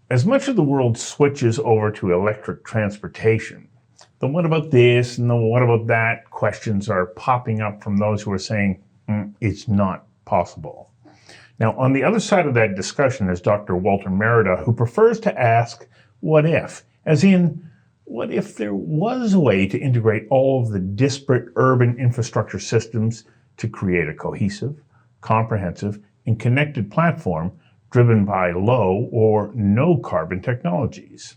As much of the world switches over to electric transportation, the what about this and the what about that questions are popping up from those who are saying it's not possible. Now, on the other side of that discussion is Dr. Walter Mérida, who prefers to ask, what if? As in, what if there was a way to integrate all of the disparate urban infrastructure systems to create a cohesive, comprehensive, and connected platform driven by low or no carbon technologies?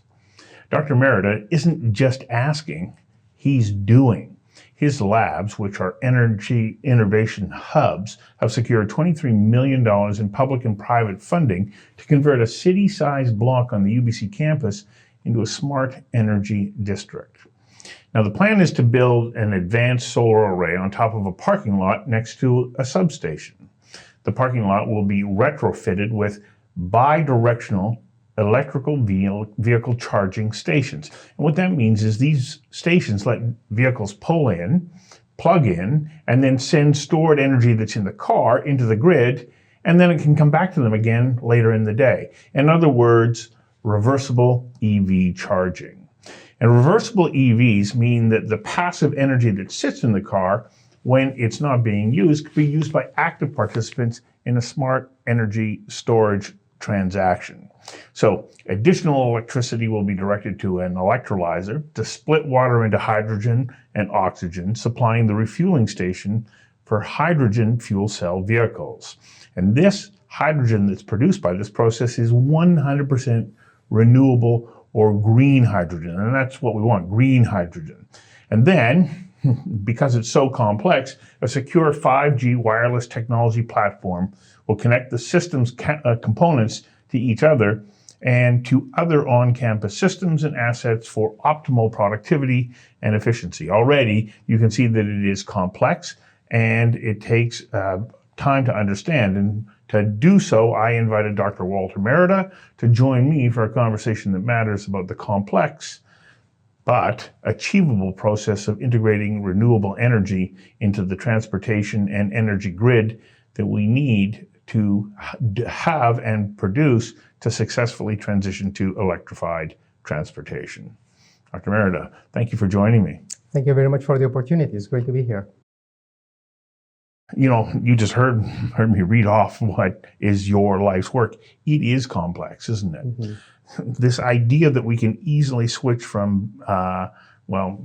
Dr. Mérida isn't just asking, he's doing. His labs, which are energy innovation hubs, have secured $23 million in public and private funding to convert a city-sized block on the UBC campus into a smart energy district. Now, the plan is to build an advanced solar array on top of a parking lot next to a substation. The parking lot will be retrofitted with bidirectional electrical vehicle charging stations. And what that means is these stations let vehicles pull in, plug in, and then send stored energy that's in the car into the grid, and then it can come back to them again later in the day. In other words, reversible EV charging. And reversible EVs mean that the passive energy that sits in the car when it's not being used could be used by active participants in a smart energy storage transaction. So additional electricity will be directed to an electrolyzer to split water into hydrogen and oxygen, supplying the refueling station for hydrogen fuel cell vehicles. And this hydrogen that's produced by this process is 100% renewable or green hydrogen. And that's what we want, green hydrogen. And then, because it's so complex, a secure 5G wireless technology platform will connect the system's components to each other and to other on-campus systems and assets for optimal productivity and efficiency. Already, you can see that it is complex and it takes time to understand. And to do so, I invited Dr. Walter Mérida to join me for a conversation that matters about the complex but achievable process of integrating renewable energy into the transportation and energy grid that we need to have and produce to successfully transition to electrified transportation. Dr. Mérida, thank you for joining me. Thank you very much for the opportunity. It's great to be here. You know, you just heard me read off what is your life's work. It is complex, isn't it? Mm-hmm. This idea that we can easily switch from,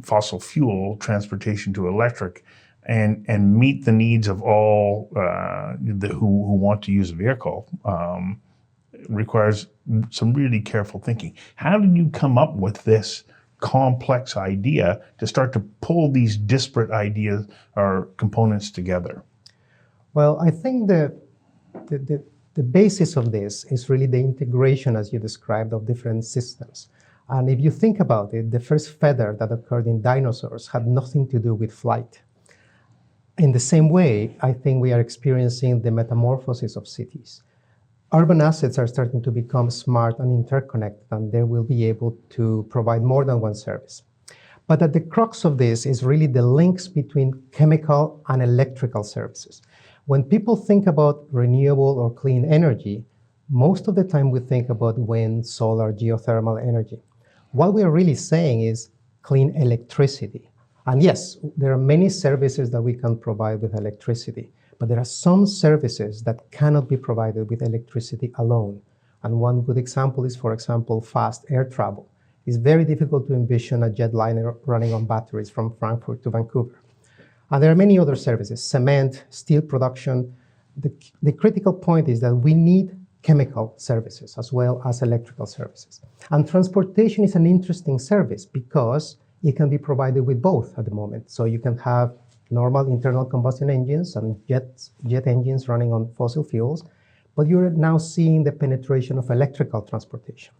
fossil fuel transportation to electric and meet the needs of all who want to use a vehicle requires some really careful thinking. How did you come up with this complex idea to start to pull these disparate ideas or components together? Well, I think the basis of this is really the integration, as you described, of different systems. And if you think about it, the first feather that occurred in dinosaurs had nothing to do with flight. In the same way, I think we are experiencing the metamorphosis of cities. Urban assets are starting to become smart and interconnected, and they will be able to provide more than one service. But at the crux of this is really the links between chemical and electrical services. When people think about renewable or clean energy, most of the time we think about wind, solar, geothermal energy. What we are really saying is clean electricity. And yes, there are many services that we can provide with electricity, but there are some services that cannot be provided with electricity alone. And one good example is, for example, fast air travel. It's very difficult to envision a jetliner running on batteries from Frankfurt to Vancouver. And there are many other services, cement, steel production. The critical point is that we need chemical services as well as electrical services. And transportation is an interesting service because it can be provided with both at the moment. So you can have normal internal combustion engines and jet engines running on fossil fuels, but you're now seeing the penetration of electrical transportation.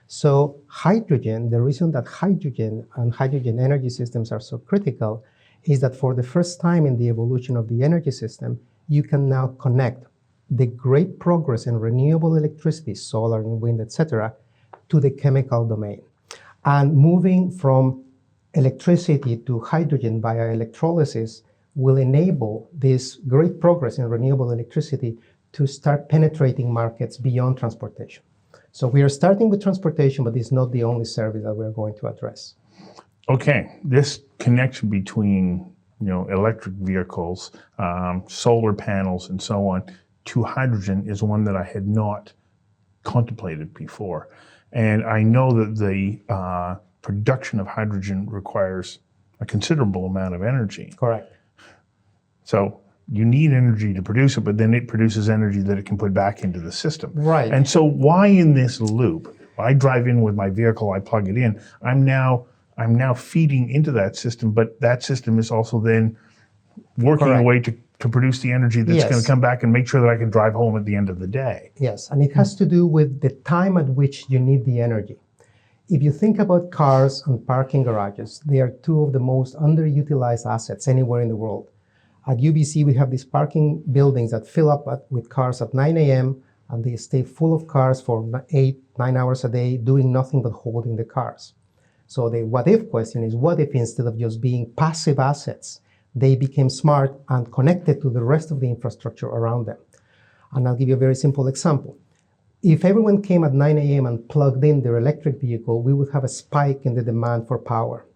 So hydrogen, the reason that hydrogen and hydrogen energy systems are so critical is that for the first time in the evolution of the energy system, you can now connect the great progress in renewable electricity, solar and wind, etc., to the chemical domain. And moving from electricity to hydrogen via electrolysis will enable this great progress in renewable electricity to start penetrating markets beyond transportation. So we are starting with transportation, but it's not the only service that we're going to address. Okay, this connection between electric vehicles, solar panels, and so on to hydrogen is one that I had not contemplated before. And I know that the production of hydrogen requires a considerable amount of energy. Correct. So you need energy to produce it, but then it produces energy that it can put back into the system. Right. And so why in this loop? I drive in with my vehicle, I plug it in. I'm now feeding into that system, but that system is also then working Correct. a way to produce the energy that's going to come back and make sure that I can drive home at the end of the day. Yes, and it has to do with the time at which you need the energy. If you think about cars and parking garages, they are two of the most underutilized assets anywhere in the world. At UBC, we have these parking buildings that fill up with cars at 9 a.m. and they stay full of cars for 8-9 hours a day, doing nothing but holding the cars. So the what-if question is, what if instead of just being passive assets, they became smart and connected to the rest of the infrastructure around them? And I'll give you a very simple example. If everyone came at 9 a.m. and plugged in their electric vehicle, we would have a spike in the demand for power.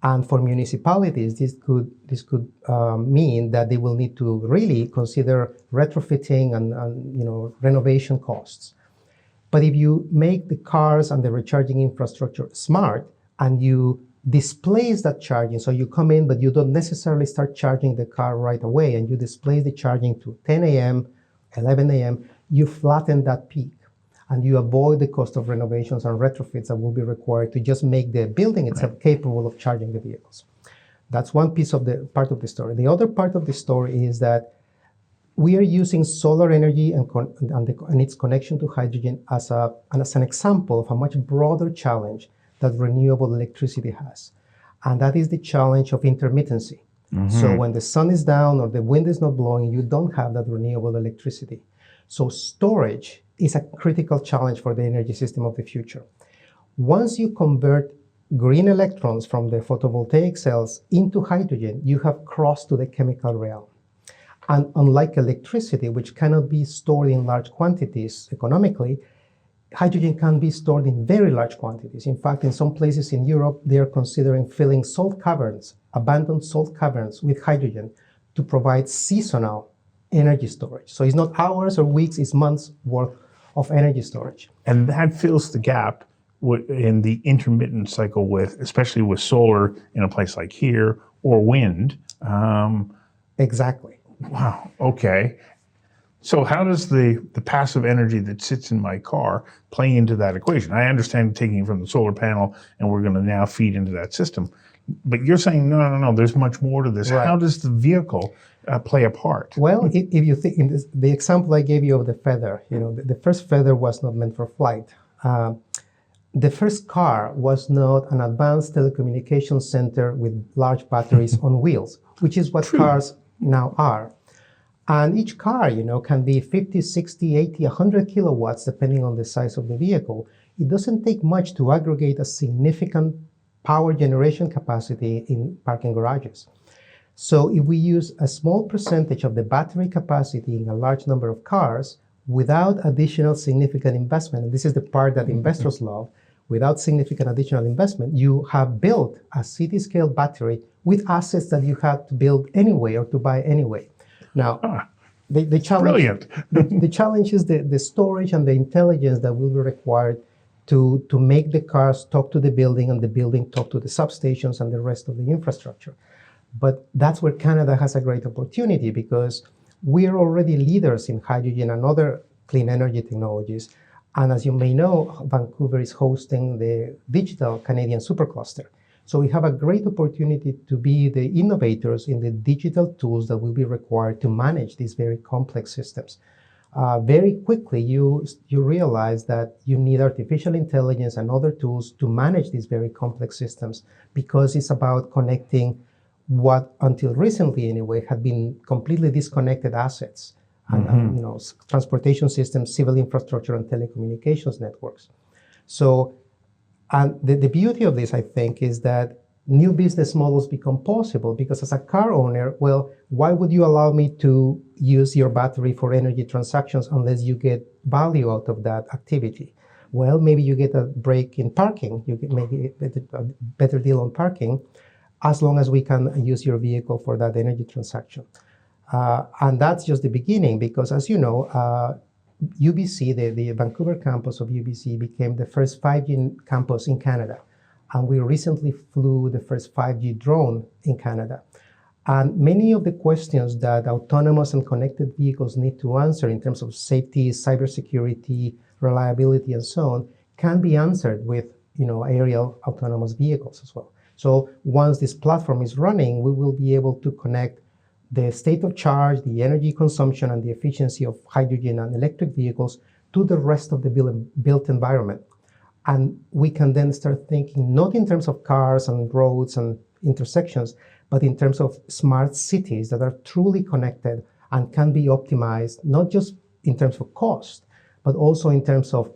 And for municipalities, this could mean that they will need to really consider retrofitting and renovation costs. But if you make the cars and the recharging infrastructure smart and you displace that charging, so you come in, but you don't necessarily start charging the car right away, and you displace the charging to 10 a.m., 11 a.m., you flatten that peak, and you avoid the cost of renovations and retrofits that will be required to just make the building itself capable of charging the vehicles. That's one piece of the part of the story. The other part of the story is that we are using solar energy and its connection to hydrogen as an example of a much broader challenge that renewable electricity has. And that is the challenge of intermittency. Mm-hmm. So when the sun is down or the wind is not blowing, you don't have that renewable electricity. So storage is a critical challenge for the energy system of the future. Once you convert green electrons from the photovoltaic cells into hydrogen, you have crossed to the chemical realm. And unlike electricity, which cannot be stored in large quantities economically, hydrogen can be stored in very large quantities. In fact, in some places in Europe, they are considering filling salt caverns, abandoned salt caverns, with hydrogen to provide seasonal energy storage. So it's not hours or weeks, it's months worth of energy storage. And that fills the gap in the intermittent cycle especially with solar in a place like here, or wind. Exactly. Wow, okay. So how does the passive energy that sits in my car play into that equation? I understand taking it from the solar panel and we're going to now feed into that system. But you're saying, no, there's much more to this. Right. How does the vehicle play a part? Well, if you think, in the example I gave you of the feather, the first feather was not meant for flight. The first car was not an advanced telecommunications center with large batteries on wheels, which is what cars now are. And each car, can be 50, 60, 80, 100 kilowatts, depending on the size of the vehicle. It doesn't take much to aggregate a significant power generation capacity in parking garages. So if we use a small percentage of the battery capacity in a large number of cars without additional significant investment, and this is the part that investors love, without significant additional investment, you have built a city-scale battery with assets that you had to build anyway or to buy anyway. Now, the challenge, the challenge is the storage and the intelligence that will be required to make the cars talk to the building and the building talk to the substations and the rest of the infrastructure. But that's where Canada has a great opportunity, because we are already leaders in hydrogen and other clean energy technologies. And as you may know, Vancouver is hosting the digital Canadian supercluster. So we have a great opportunity to be the innovators in the digital tools that will be required to manage these very complex systems. Very quickly, you realize that you need artificial intelligence and other tools to manage these very complex systems, because it's about connecting what, until recently anyway, had been completely disconnected assets, and transportation systems, civil infrastructure, and telecommunications networks. So, and the beauty of this, I think, is that new business models become possible, because as a car owner, well, why would you allow me to use your battery for energy transactions unless you get value out of that activity? Well, maybe you get a break in parking. You get maybe a better deal on parking, as long as we can use your vehicle for that energy transaction. And that's just the beginning, because as you know, UBC, the Vancouver campus of UBC, became the first 5G campus in Canada. And we recently flew the first 5G drone in Canada. And many of the questions that autonomous and connected vehicles need to answer in terms of safety, cybersecurity, reliability, and so on, can be answered with aerial autonomous vehicles as well. So once this platform is running, we will be able to connect the state of charge, the energy consumption, and the efficiency of hydrogen and electric vehicles to the rest of the built environment. And we can then start thinking not in terms of cars and roads and intersections, but in terms of smart cities that are truly connected and can be optimized, not just in terms of cost, but also in terms of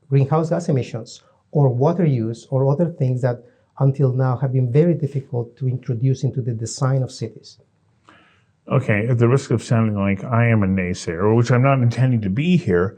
greenhouse gas emissions or water use or other things that until now have been very difficult to introduce into the design of cities. Okay, at the risk of sounding like I am a naysayer, which I'm not intending to be here,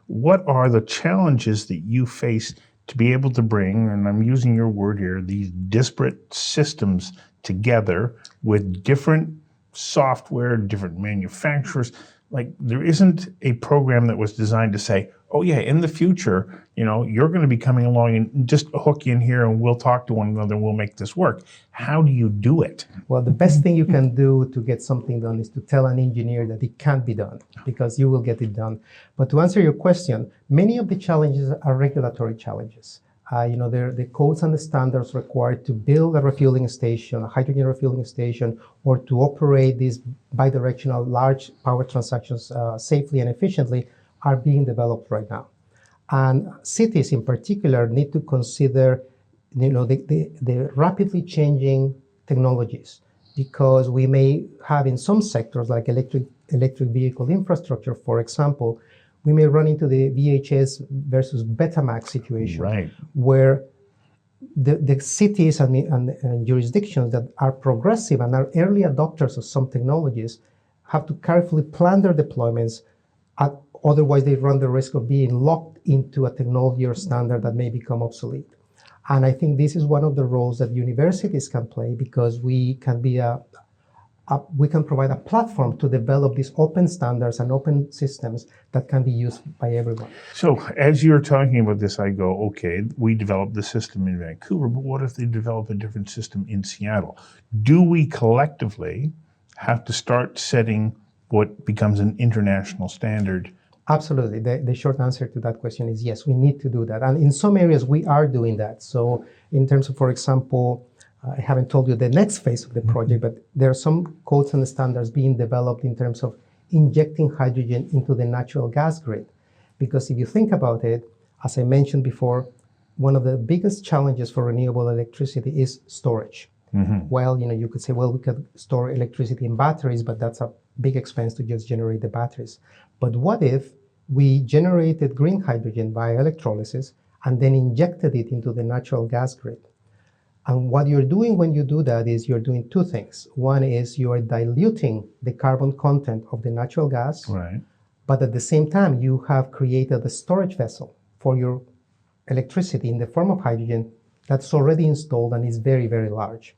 what are the challenges that you face to be able to bring, and I'm using your word here, these disparate systems together with different software, different manufacturers? Like, there isn't a program that was designed to say, oh yeah, in the future, you're going to be coming along and just hook you in here and we'll talk to one another and we'll make this work. How do you do it? Well, the best thing you can do to get something done is to tell an engineer that it can't be done, because you will get it done. But to answer your question, many of the challenges are regulatory challenges. The codes and the standards required to build a refueling station, a hydrogen refueling station, or to operate these bidirectional large power transactions safely and efficiently are being developed right now. And cities in particular need to consider the rapidly changing technologies, because we may have in some sectors like electric vehicle infrastructure, for example, we may run into the VHS versus Betamax situation, right, where the cities and jurisdictions that are progressive and are early adopters of some technologies have to carefully plan their deployments. Otherwise, they run the risk of being locked into a technology or standard that may become obsolete. And I think this is one of the roles that universities can play, because we can provide a platform to develop these open standards and open systems that can be used by everyone. So as you're talking about this, I go, okay, we developed the system in Vancouver, but what if they develop a different system in Seattle? Do we collectively have to start setting what becomes an international standard? Absolutely. The short answer to that question is yes, we need to do that. And in some areas, we are doing that. So in terms of, for example, I haven't told you the next phase of the project, but there are some codes and standards being developed in terms of injecting hydrogen into the natural gas grid. Because if you think about it, as I mentioned before, one of the biggest challenges for renewable electricity is storage. Mm-hmm. Well, you could say, well, we could store electricity in batteries, but that's a big expense to just generate the batteries. But what if we generated green hydrogen by electrolysis and then injected it into the natural gas grid? And what you're doing when you do that is you're doing two things. One is you are diluting the carbon content of the natural gas, right, but at the same time, you have created a storage vessel for your electricity in the form of hydrogen that's already installed and is very, very large.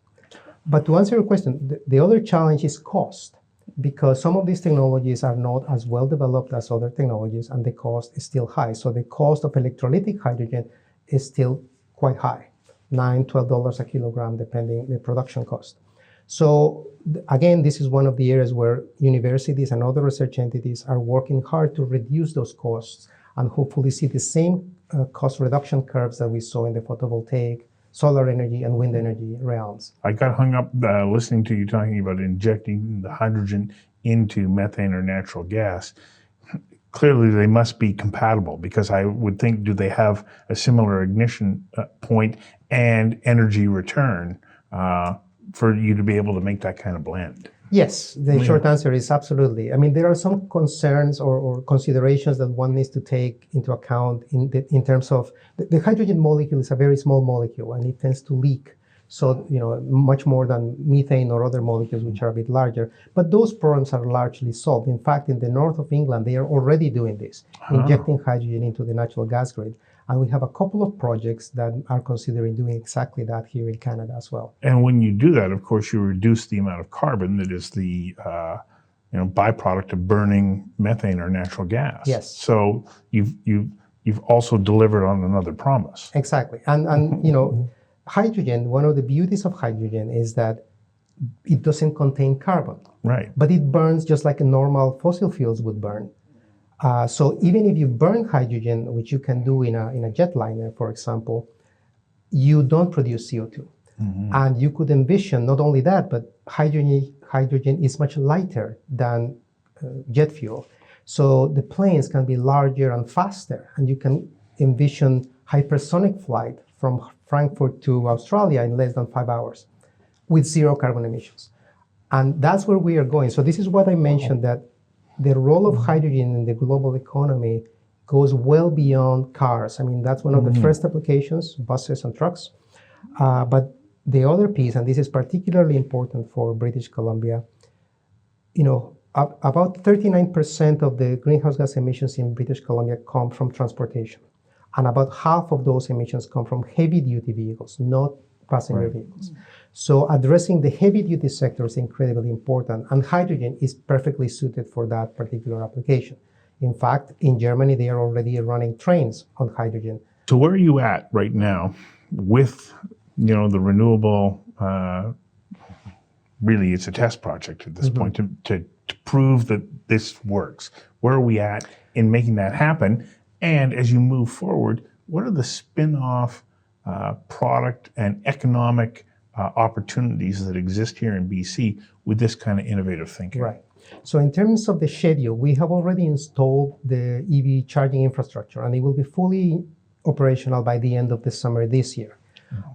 But to answer your question, the other challenge is cost, because some of these technologies are not as well developed as other technologies, and the cost is still high. So the cost of electrolytic hydrogen is still quite high, $9, $12 a kilogram, depending the production cost. So again, this is one of the areas where universities and other research entities are working hard to reduce those costs and hopefully see the same cost reduction curves that we saw in the photovoltaic, solar energy, and wind energy realms. I got hung up listening to you talking about injecting the hydrogen into methane or natural gas. Clearly, they must be compatible, because I would think, do they have a similar ignition point and energy return for you to be able to make that kind of blend? Yes, the short answer is absolutely. I mean, there are some concerns or considerations that one needs to take into account in terms of the hydrogen molecule is a very small molecule and it tends to leak. So, much more than methane or other molecules which are a bit larger. But those problems are largely solved. In fact, in the north of England, they are already doing this, injecting hydrogen into the natural gas grid. And we have a couple of projects that are considering doing exactly that here in Canada as well. And when you do that, of course, you reduce the amount of carbon that is the byproduct of burning methane or natural gas. Yes. So you've also delivered on another promise. Exactly. And hydrogen, one of the beauties of hydrogen is that it doesn't contain carbon. Right. But it burns just like a normal fossil fuels would burn. So even if you burn hydrogen, which you can do in a jetliner, for example, you don't produce CO2. And you could envision not only that, but hydrogen is much lighter than jet fuel. So the planes can be larger and faster, and you can envision hypersonic flight from Frankfurt to Australia in less than 5 hours with zero carbon emissions. And that's where we are going. So this is what I mentioned, that the role of hydrogen in the global economy goes well beyond cars. I mean, that's one of the first applications, buses and trucks. But the other piece, and this is particularly important for British Columbia, about 39% of the greenhouse gas emissions in British Columbia come from transportation. And about half of those emissions come from heavy-duty vehicles, not passenger vehicles. So addressing the heavy-duty sector is incredibly important, and hydrogen is perfectly suited for that particular application. In fact, in Germany, they are already running trains on hydrogen. So where are you at right now with, the renewable? Really, it's a test project at this point to prove that this works. Where are we at in making that happen? And as you move forward, what are the spin-off product and economic opportunities that exist here in BC with this kind of innovative thinking? Right. So in terms of the schedule, we have already installed the EV charging infrastructure, and it will be fully operational by the end of the summer this year.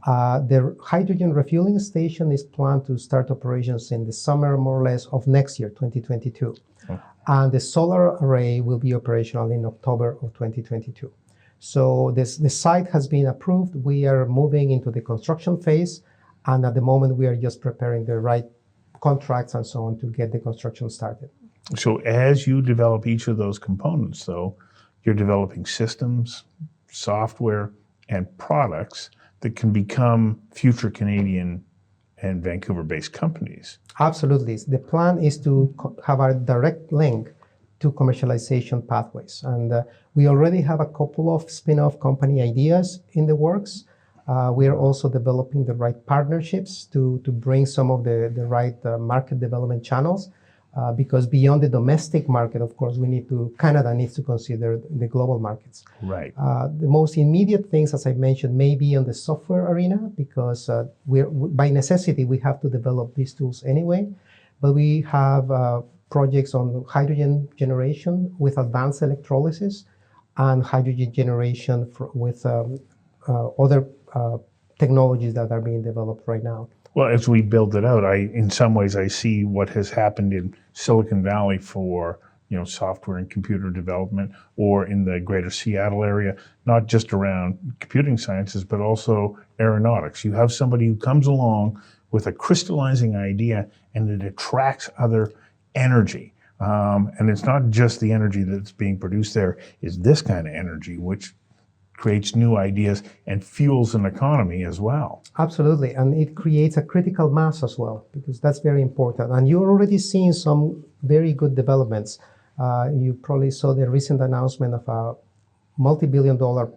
The hydrogen refueling station is planned to start operations in the summer, more or less, of next year, 2022. And the solar array will be operational in October of 2022. So the site has been approved. We are moving into the construction phase. And at the moment, we are just preparing the right contracts and so on to get the construction started. So as you develop each of those components, though, you're developing systems, software, and products that can become future Canadian and Vancouver-based companies. Absolutely. The plan is to have a direct link to commercialization pathways. And we already have a couple of spin-off company ideas in the works. We are also developing the right partnerships to bring some of the right market development channels. Because beyond the domestic market, of course, Canada needs to consider the global markets. Right. The most immediate things, as I mentioned, may be on the software arena, because by necessity, we have to develop these tools anyway. But we have projects on hydrogen generation with advanced electrolysis and hydrogen generation with other technologies that are being developed right now. Well, as we build it out, in some ways, I see what has happened in Silicon Valley for, software and computer development, or in the greater Seattle area, not just around computing sciences, but also aeronautics. You have somebody who comes along with a crystallizing idea, and it attracts other energy. And it's not just the energy that's being produced there, it's this kind of energy, which creates new ideas and fuels an economy as well. Absolutely, and it creates a critical mass as well, because that's very important. And you're already seeing some very good developments. You probably saw the recent announcement of a multi-billion-dollar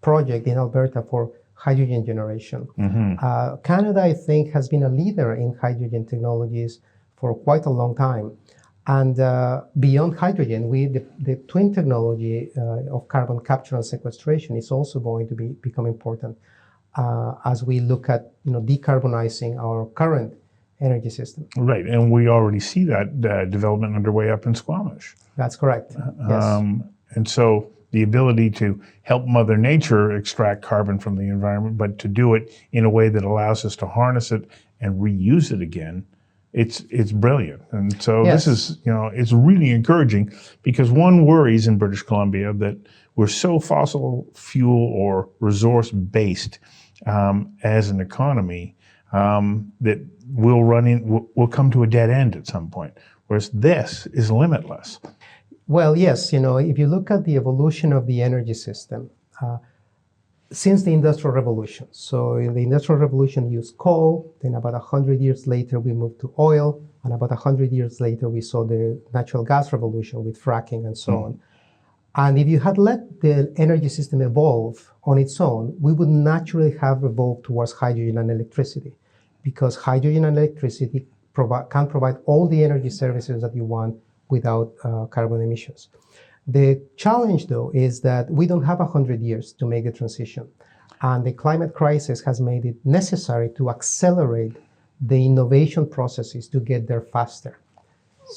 project in Alberta for hydrogen generation. Canada, I think, has been a leader in hydrogen technologies for quite a long time. And beyond hydrogen, the twin technology of carbon capture and sequestration is also going to become important as we look at decarbonizing our current energy system. Right, and we already see that development underway up in Squamish. That's correct. Yes. And so the ability to help Mother Nature extract carbon from the environment, but to do it in a way that allows us to harness it and reuse it again, it's brilliant. And so Yes. This is, it's really encouraging, because one worries in British Columbia that we're so fossil fuel or resource based as an economy that will come to a dead end at some point. Whereas this is limitless. Well, yes, if you look at the evolution of the energy system, since the Industrial Revolution. So in the Industrial Revolution used coal, then about 100 years later we moved to oil, and about 100 years later we saw the natural gas revolution with fracking and so on. And if you had let the energy system evolve on its own, we would naturally have evolved towards hydrogen and electricity, because hydrogen and electricity can provide all the energy services that you want without carbon emissions. The challenge, though, is that we don't have 100 years to make the transition. And the climate crisis has made it necessary to accelerate the innovation processes to get there faster.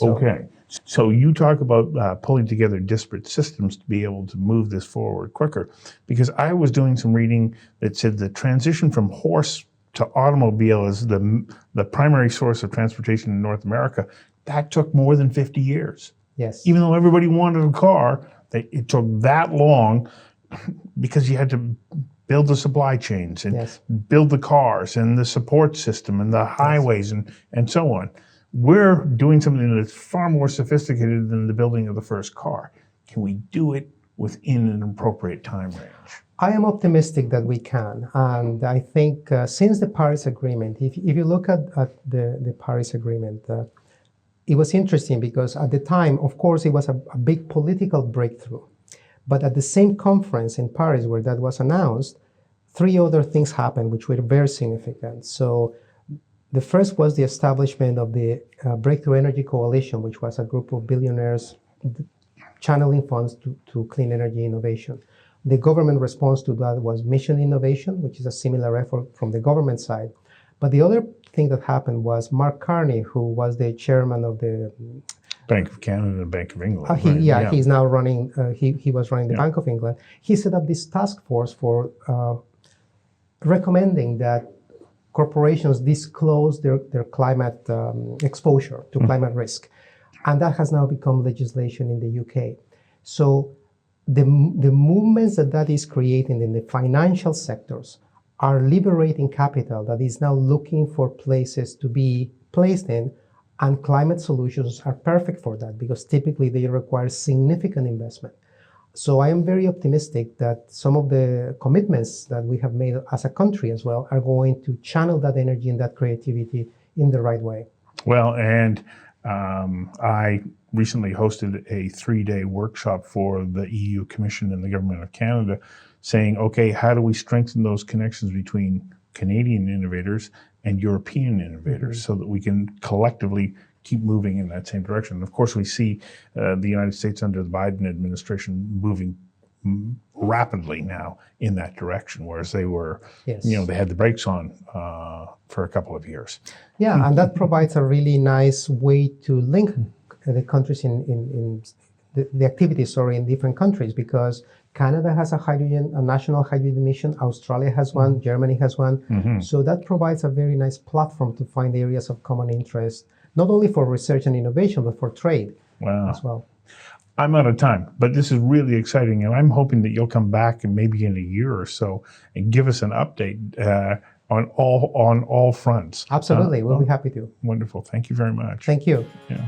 Okay. So you talk about pulling together disparate systems to be able to move this forward quicker. Because I was doing some reading that said the transition from horse to automobile is the primary source of transportation in North America. That took more than 50 years. Yes. Even though everybody wanted a car, it took that long because you had to build the supply chains and build the cars and the support system and the highways and so on. We're doing something that's far more sophisticated than the building of the first car. Can we do it within an appropriate time range? I am optimistic that we can. And I think since the Paris Agreement, if you look at the Paris Agreement, it was interesting because at the time, of course, it was a big political breakthrough. But at the same conference in Paris where that was announced, 3 other things happened which were very significant. So the first was the establishment of the Breakthrough Energy Coalition, which was a group of billionaires channeling funds to clean energy innovation. The government response to that was Mission Innovation, which is a similar effort from the government side. But the other thing that happened was Mark Carney, who was the chairman of the Bank of Canada and Bank of England. He's now running, he was running the Bank of England. He set up this task force for recommending that corporations disclose their climate exposure to climate risk. And that has now become legislation in the UK. So the movements that is creating in the financial sectors are liberating capital that is now looking for places to be placed in, and climate solutions are perfect for that because typically they require significant investment. So I am very optimistic that some of the commitments that we have made as a country as well are going to channel that energy and that creativity in the right way. Well, and I recently hosted a 3-day workshop for the EU Commission and the Government of Canada saying, okay, how do we strengthen those connections between Canadian innovators and European innovators so that we can collectively keep moving in that same direction? And of course, we see the United States under the Biden administration moving rapidly now in that direction, whereas they were, they had the brakes on for a couple of years. Yeah, and that provides a really nice way to link the countries in the activities, in different countries, because Canada has a national hydrogen mission, Australia has one, Germany has one. So that provides a very nice platform to find areas of common interest, not only for research and innovation, but for trade as well. I'm out of time, but this is really exciting, and I'm hoping that you'll come back and maybe in a year or so and give us an update on all fronts. Absolutely, we'll be happy to. Wonderful. Thank you very much. Thank you. Yeah.